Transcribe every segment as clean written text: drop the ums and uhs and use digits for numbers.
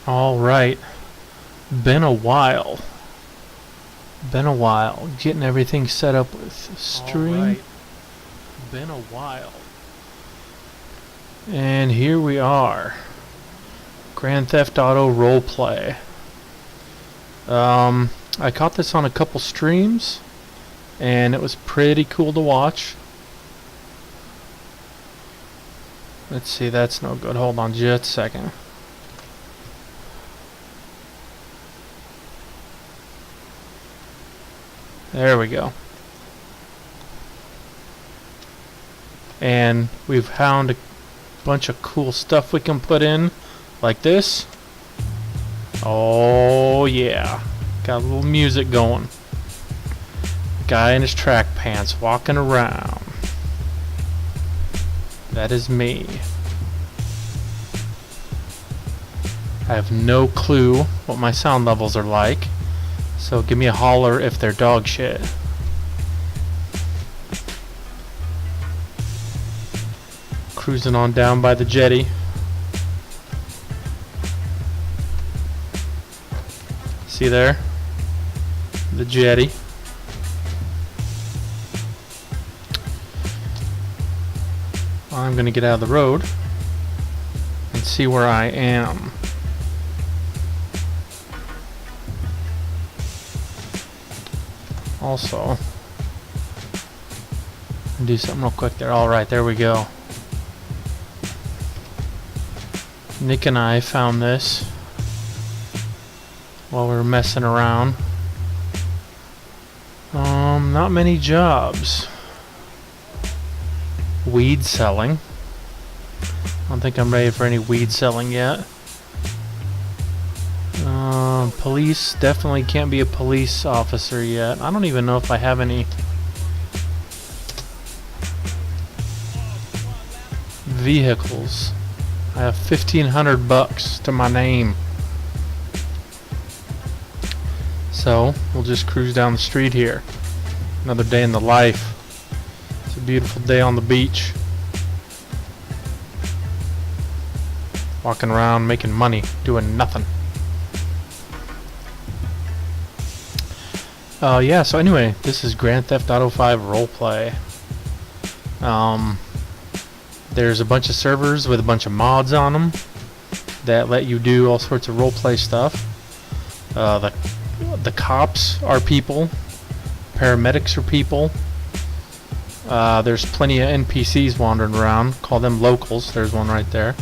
Alright, been a while. Getting everything set up with stream. Alright, been a while. And here we are. Grand Theft Auto roleplay. I caught this on a couple streams, and it was pretty cool to watch. Let's see, that's no good. Hold on just a second. There we go. And we've found a bunch of cool stuff we can put in, like this. Oh yeah, got a little music going. Guy in his track pants walking around. That is me. I have no clue what my sound levels are like, so give me a holler if they're dog shit. Cruising on down by the jetty. See there? The jetty. I'm gonna get out of the road and see where I am. Also, do something real quick there. Alright, there we go. Nick and I found this while we were messing around. Not many jobs. Weed selling. I don't think I'm ready for any weed selling yet. Police, definitely can't be a police officer yet. I don't even know if I have any vehicles. I have $1,500 to my name. So, we'll just cruise down the street here. Another day in the life. It's a beautiful day on the beach. Walking around, making money, doing nothing. Yeah, so anyway, this is Grand Theft Auto 5 roleplay. There's a bunch of servers with a bunch of mods on them that let you do all sorts of roleplay stuff. The cops are people. Paramedics are people. There's plenty of NPCs wandering around. Call them locals. There's one right there.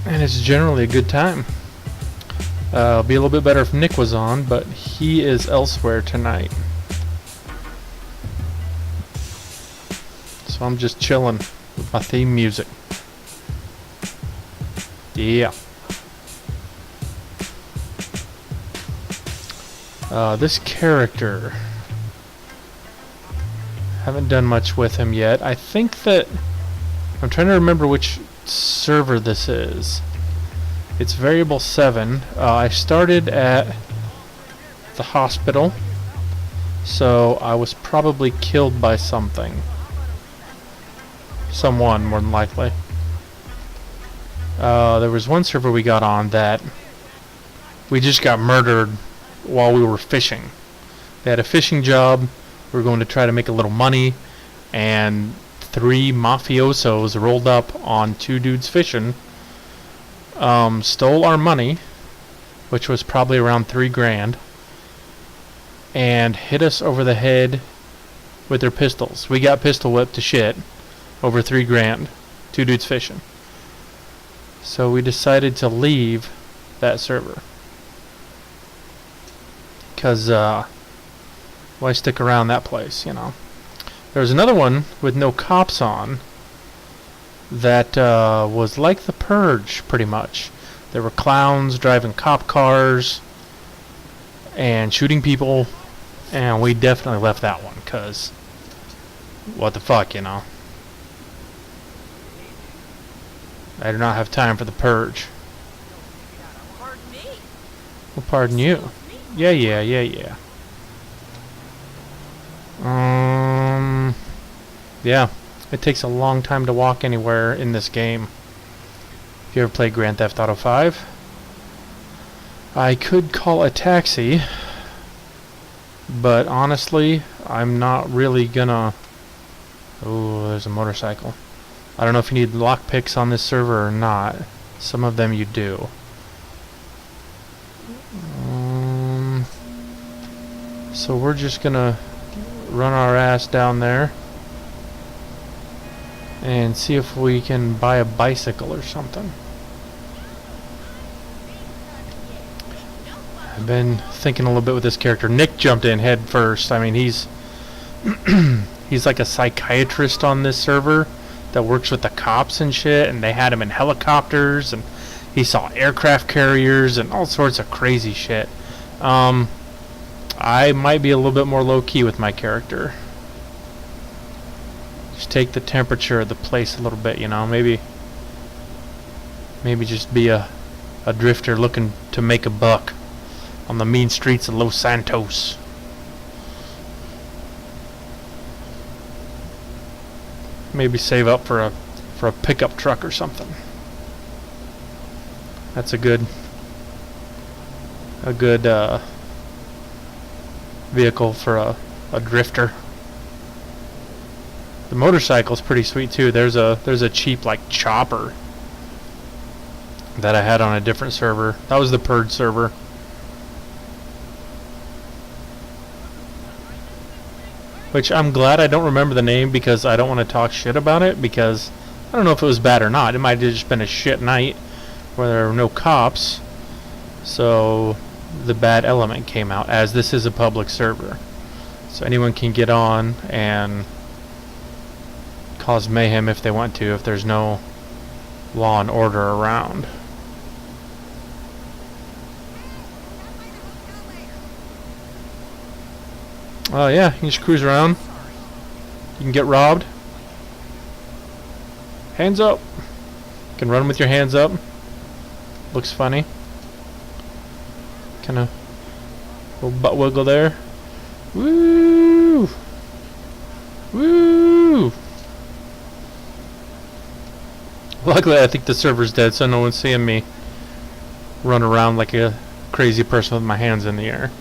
And it's generally a good time. It'd be a little bit better if Nick was on, but he is elsewhere tonight. So I'm just chilling with my theme music. Yeah. This character, haven't done much with him yet. I think that I'm trying to remember which server this is. It's variable 7. I started at the hospital, so I was probably killed by something. Someone, more than likely. There was one server we got on that we just got murdered while we were fishing. They had a fishing job. We were going to try to make a little money, and 3 mafiosos rolled up on 2 dudes fishing, stole our money, which was probably around 3 grand, and hit us over the head with their pistols. We got pistol whipped to shit over 3 grand. 2 dudes fishing. So we decided to leave that server. Because, why stick around that place, you know? There was another one with no cops on that was like the Purge, pretty much. There were clowns driving cop cars and shooting people, and we definitely left that one, because what the fuck, you know? I do not have time for the Purge. Pardon me. Well, pardon you. Yeah. Yeah. It takes a long time to walk anywhere in this game. If If you ever played Grand Theft Auto 5, I could call a taxi, but honestly, I'm not really gonna... Oh, there's a motorcycle. I don't know if you need lockpicks on this server or not. Some of them you do. So we're just gonna run our ass down there and see if we can buy a bicycle or something. I've been thinking a little bit with this character. Nick jumped in head first. I mean, he's he's like a psychiatrist on this server that works with the cops and shit, and they had him in helicopters, and he saw aircraft carriers and all sorts of crazy shit. I might be a little bit more low-key with my character. Just take the temperature of the place a little bit, you know. Maybe just be a drifter looking to make a buck on the mean streets of Los Santos. Maybe save up for a pickup truck or something. That's a good vehicle for a drifter. The motorcycle's pretty sweet too. There's a cheap like chopper that I had on a different server. That was the Purge server. Which I'm glad I don't remember the name, because I don't want to talk shit about it, because I don't know if it was bad or not. It might have just been a shit night where there were no cops, so the bad element came out, as this is a public server. So anyone can get on and cause mayhem if they want to, if there's no law and order around. Oh yeah, you can just cruise around. You can get robbed. Hands up. You can run with your hands up. Looks funny. Kinda little butt wiggle there. Woo! Woo! Luckily I think the server's dead, so no one's seeing me run around like a crazy person with my hands in the air.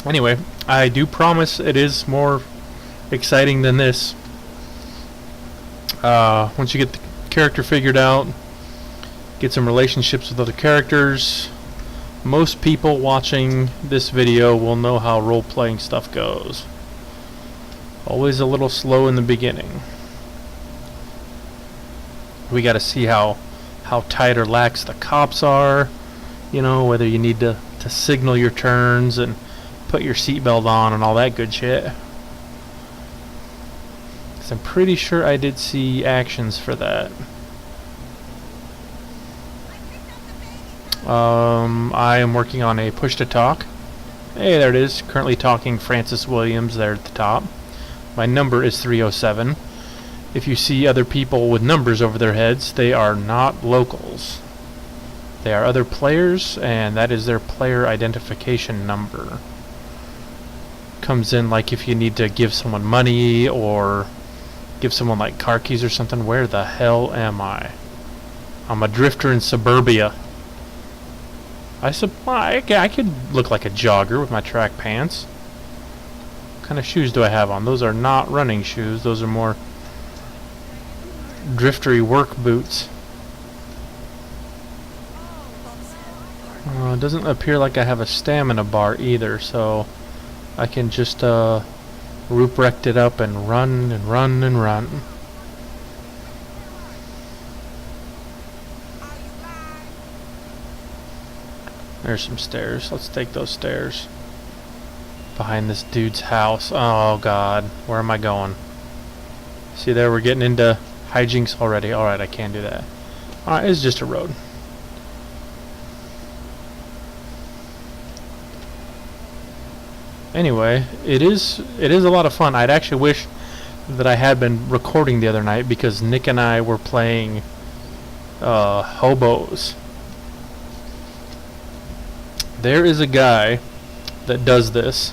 Anyway, I do promise it is more exciting than this. Once you get the character figured out, get some relationships with other characters, most people watching this video will know how role-playing stuff goes. Always a little slow in the beginning. We gotta see how tight or lax the cops are, you know, whether you need to signal your turns and put your seatbelt on and all that good shit. 'Cause I'm pretty sure I did see actions for that. I am working on a push to talk. Hey, there it is. Currently talking Francis Williams there at the top. My number is 307. If you see other people with numbers over their heads, they are not locals. They are other players, and that is their player identification number. Comes in like if you need to give someone money or give someone like car keys or something. Where the hell am I? I'm a drifter in suburbia. I could look like a jogger with my track pants. What kind of shoes do I have on? Those are not running shoes. Those are more driftery work boots. It doesn't appear like I have a stamina bar either, so I can just ruprecht it up and run and run and run. There's some stairs. Let's take those stairs. Behind this dude's house. Oh god, where am I going? See there, we're getting into hijinks already. Alright, I can't do that. Alright, it's just a road. Anyway, it is a lot of fun. I'd actually wish that I had been recording the other night, because Nick and I were playing hobos. There is a guy that does this.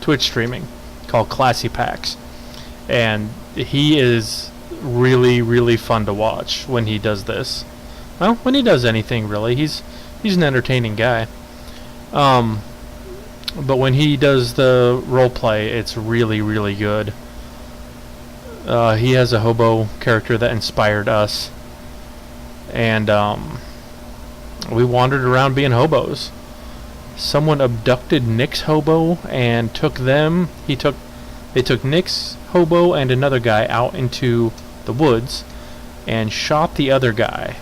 Twitch streaming called Classy Packs, and he is really, really fun to watch when he does this. Well, when he does anything really, he's an entertaining guy. But when he does the role play, it's really, really good. He has a hobo character that inspired us, and we wandered around being hobos. Someone abducted Nick's hobo and took them. They took Nick's hobo and another guy out into the woods and shot the other guy.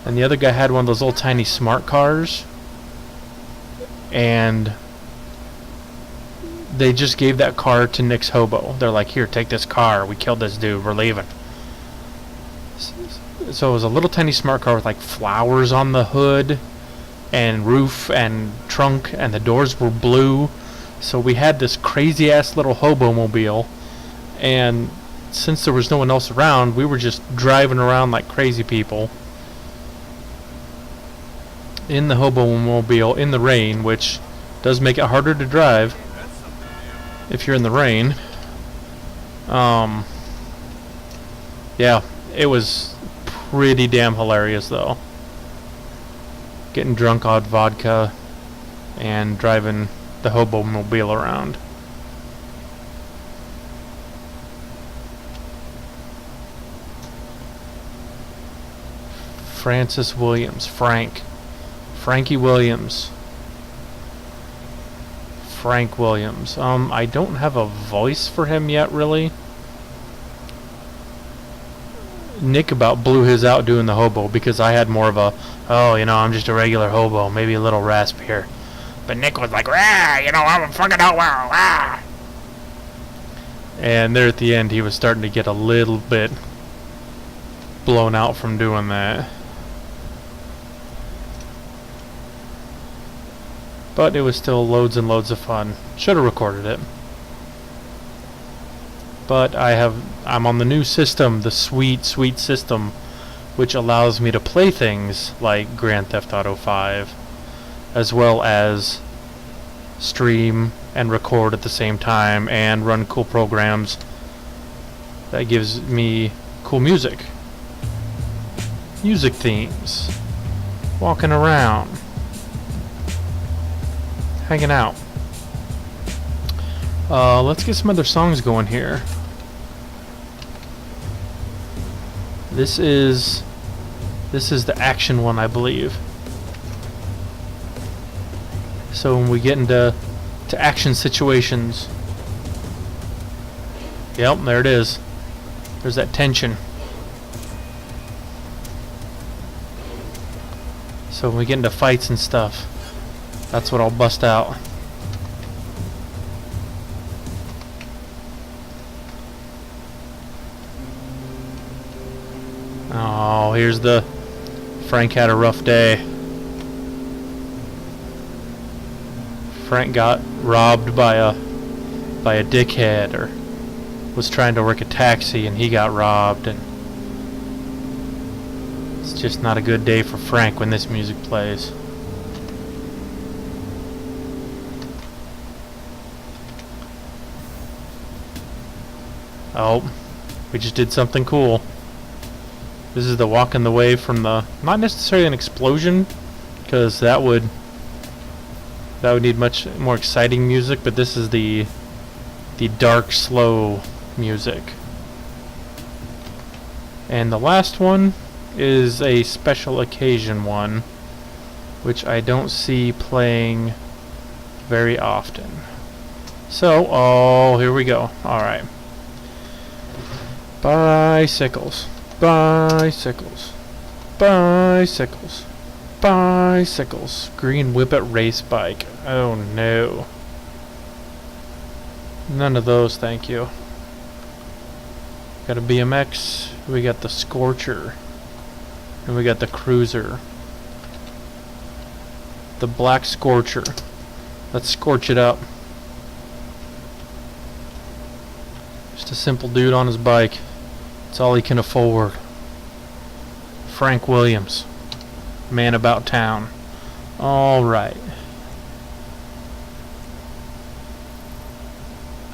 And the other guy had one of those little tiny smart cars, and they just gave that car to Nick's hobo. They're like, here, take this car. We killed this dude. We're leaving. So it was a little tiny smart car with like flowers on the hood and roof and trunk, and the doors were blue. So we had this crazy ass little hobo mobile, and since there was no one else around, we were just driving around like crazy people in the hobo mobile in the rain, which does make it harder to drive if you're in the rain. Yeah, it was pretty damn hilarious though. Getting drunk on vodka and driving the hobo mobile around. Francis Williams, Frankie Williams. Frank Williams. I don't have a voice for him yet, really. Nick about blew his out doing the hobo because I had more of a, oh, you know, I'm just a regular hobo, maybe a little raspier. But Nick was like, rah, you know, I'm a fucking hobo, rah. And there at the end, he was starting to get a little bit blown out from doing that. But it was still loads and loads of fun. Should have recorded it. But I'm on the new system, the sweet system, which allows me to play things like Grand Theft Auto 5, as well as stream and record at the same time and run cool programs. That gives me cool music themes, walking around, hanging out. Let's get some other songs going here. This is the action one, I believe. So when we get into action situations, yep, there it is. There's that tension. So when we get into fights and stuff, that's what I'll bust out. Oh, here's the Frank had a rough day. Frank got robbed by a dickhead, or was trying to work a taxi and he got robbed, and it's just not a good day for Frank when this music plays. Oh, we just did something cool. This is the walking the way from the, not necessarily an explosion, because that would need much more exciting music, but this is the dark, slow music. And the last one is a special occasion one, which I don't see playing very often. So, oh, here we go. Alright. Bicycles. Bicycles. Bicycles. Bicycles. Green Whippet race bike. Oh no. None of those, thank you. Got a BMX. We got the Scorcher. And we got the Cruiser. The Black Scorcher. Let's scorch it up. Just a simple dude on his bike. It's all he can afford. Frank Williams. Man about town. Alright.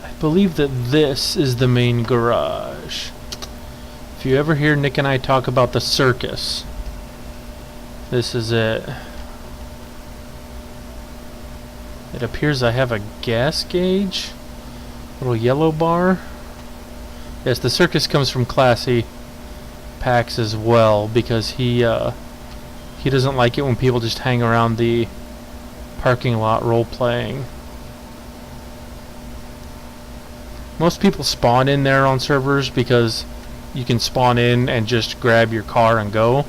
I believe that this is the main garage. If you ever hear Nick and I talk about the circus, this is it. It appears I have a gas gauge. Little yellow bar. Yes, the circus comes from Classy Packs as well, because he doesn't like it when people just hang around the parking lot role-playing. Most people spawn in there on servers because you can spawn in and just grab your car and go,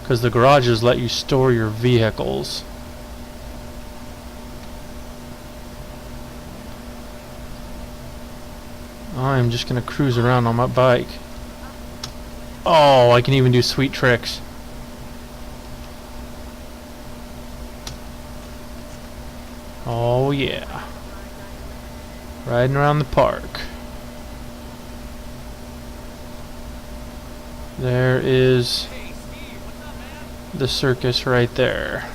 because the garages let you store your vehicles. I'm just gonna cruise around on my bike. Oh, I can even do sweet tricks. Oh yeah. Riding around the park. There is the circus right there.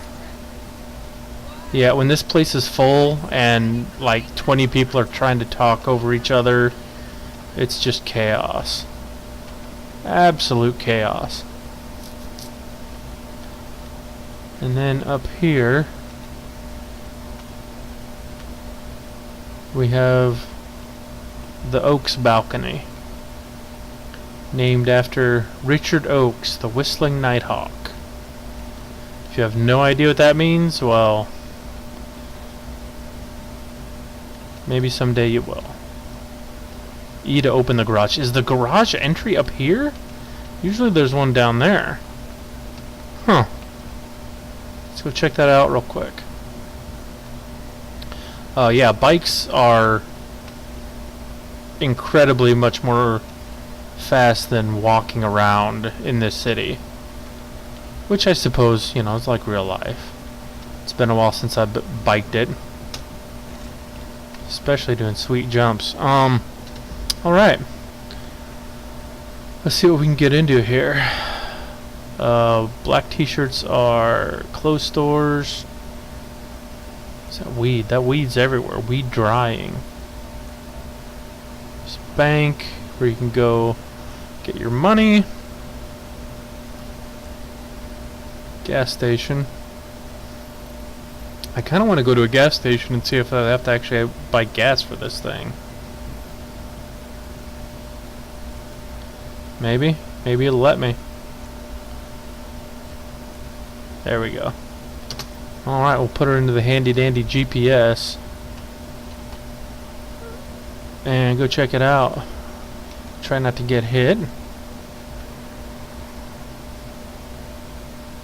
Yeah, when this place is full and like 20 people are trying to talk over each other, it's just chaos. Absolute chaos. And then up here we have the Oaks balcony, named after Richard Oakes, the Whistling Nighthawk. If you have no idea what that means, well, maybe someday you will. E to open the garage. Is the garage entry up here? Usually there's one down there. Huh. Let's go check that out real quick. Yeah, bikes are incredibly much more fast than walking around in this city. Which I suppose, you know, it's like real life. It's been a while since I biked it. Especially doing sweet jumps. Alright. Let's see what we can get into here. Black t-shirts are clothes stores. What's that weed? That weed's everywhere. Weed drying. There's a bank where you can go get your money. Gas station. I kind of want to go to a gas station and see if I have to actually buy gas for this thing. Maybe. Maybe it'll let me. There we go. Alright, we'll put her into the handy dandy GPS and go check it out. Try not to get hit.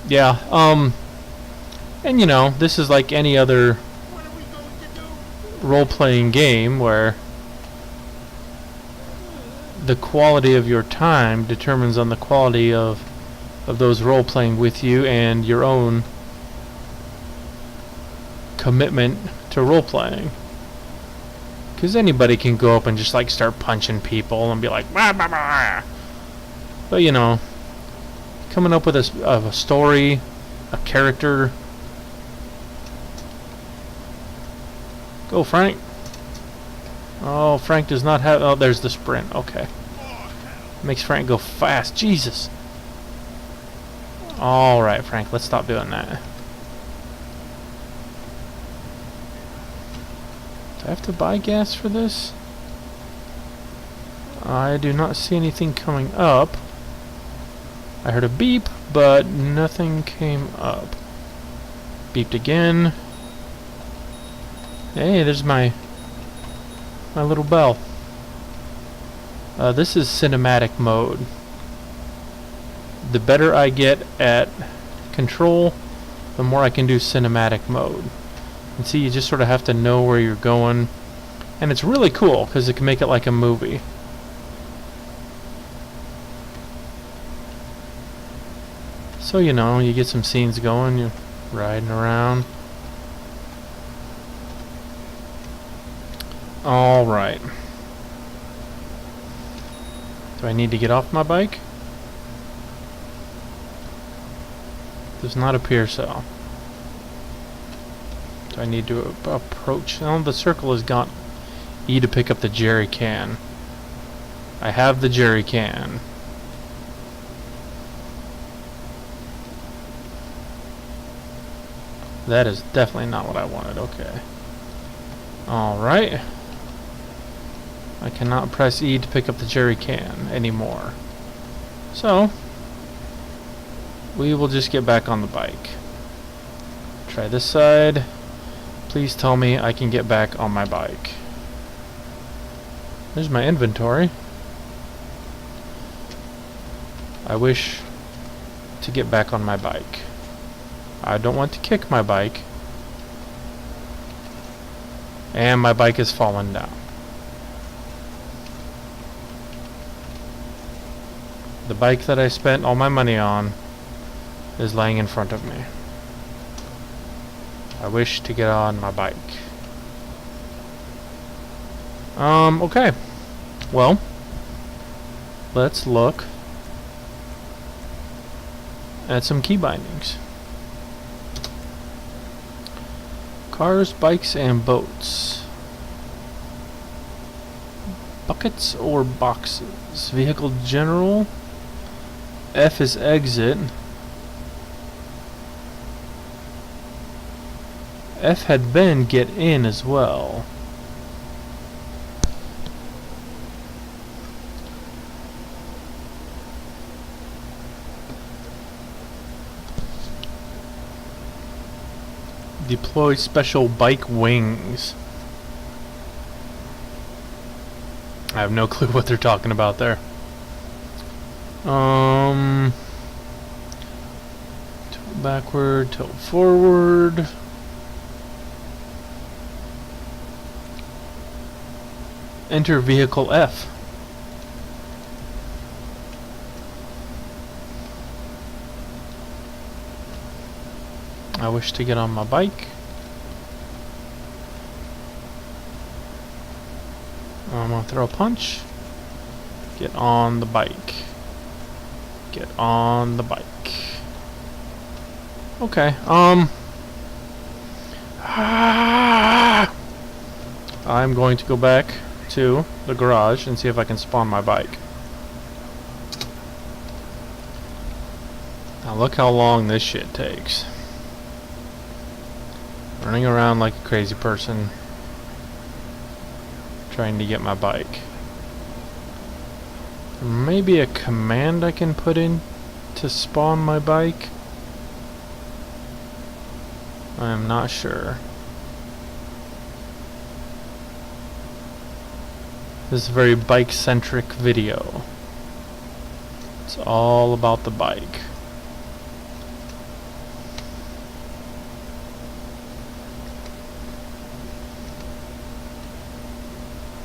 Yeah, and you know, this is like any other role-playing game where the quality of your time determines on the quality of those role-playing with you and your own commitment to role-playing. Because anybody can go up and just like start punching people and be like, bah, bah, bah. But you know, coming up with a story, a character. Go, Frank. Oh, Frank does not have... Oh, there's the sprint. Okay. Makes Frank go fast. Jesus. Alright, Frank. Let's stop doing that. Do I have to buy gas for this? I do not see anything coming up. I heard a beep, but nothing came up. Beeped again. Hey, there's my little bell. This is cinematic mode. The better I get at control, the more I can do cinematic mode. And see, you just sort of have to know where you're going. And it's really cool, because it can make it like a movie. So, you know, you get some scenes going, you're riding around. Alright. Do I need to get off my bike? Does not appear so. Do I need to approach? Oh, the circle is gone. E to pick up the jerry can. I have the jerry can. That is definitely not what I wanted. Okay. Alright. I cannot press E to pick up the jerry can anymore. So, we will just get back on the bike. Try this side. Please tell me I can get back on my bike. There's my inventory. I wish to get back on my bike. I don't want to kick my bike. And my bike is falling down. The bike that I spent all my money on is laying in front of me. I wish to get on my bike. Okay. Well, let's look at some key bindings. Cars, bikes, and boats. Buckets or boxes? Vehicle general. F is exit. F had been get in as well. Deploy special bike wings. I have no clue what they're talking about there. Tilt backward, tilt forward. Enter vehicle F. I wish to get on my bike. I'm gonna throw a punch. Get on the bike. Get on the bike. Okay, I'm going to go back to the garage and see if I can spawn my bike. Now look how long this shit takes. Running around like a crazy person trying to get my bike. Maybe a command I can put in to spawn my bike? I am not sure. This is a very bike-centric video. It's all about the bike.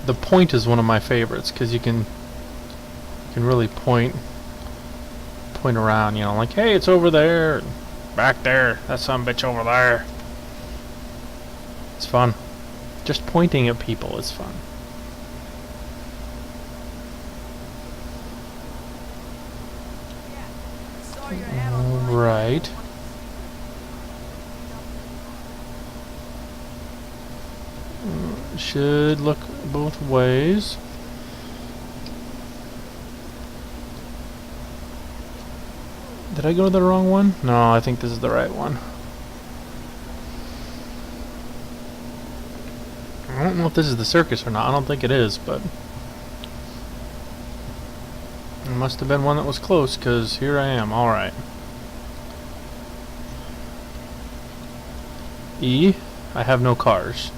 The point is one of my favorites because you can really point around, you know, like, hey, it's over there, back there, that son bitch over there. It's fun. Just pointing at people is fun. Right. Should look both ways. Did I go to the wrong one? No, I think this is the right one. I don't know if this is the circus or not. I don't think it is, but it must have been one that was close, because here I am. Alright. E, I have no cars.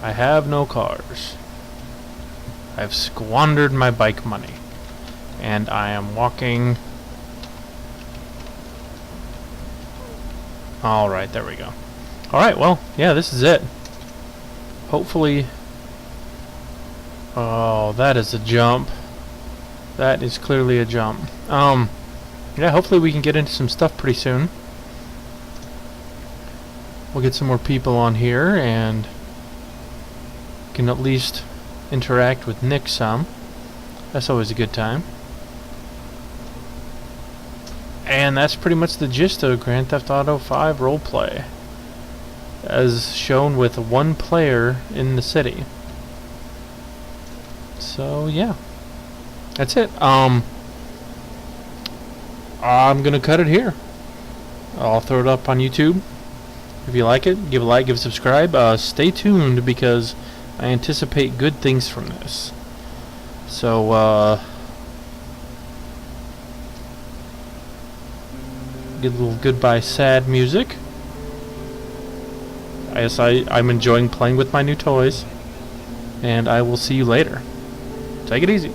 I have no cars. I've squandered my bike money. And I am walking. Alright, there we go. Alright, well, yeah, this is it. Hopefully. Oh, that is a jump. That is clearly a jump. Yeah, hopefully we can get into some stuff pretty soon. We'll get some more people on here and can at least interact with Nick some. That's always a good time. And that's pretty much the gist of Grand Theft Auto 5 roleplay. as shown with one player in the city. So yeah, that's it. I'm gonna cut it here. I'll throw it up on YouTube. If you like it, give a like, give a subscribe. Stay tuned because I anticipate good things from this. So get a little goodbye sad music. I'm enjoying playing with my new toys, and I will see you later. Take it easy.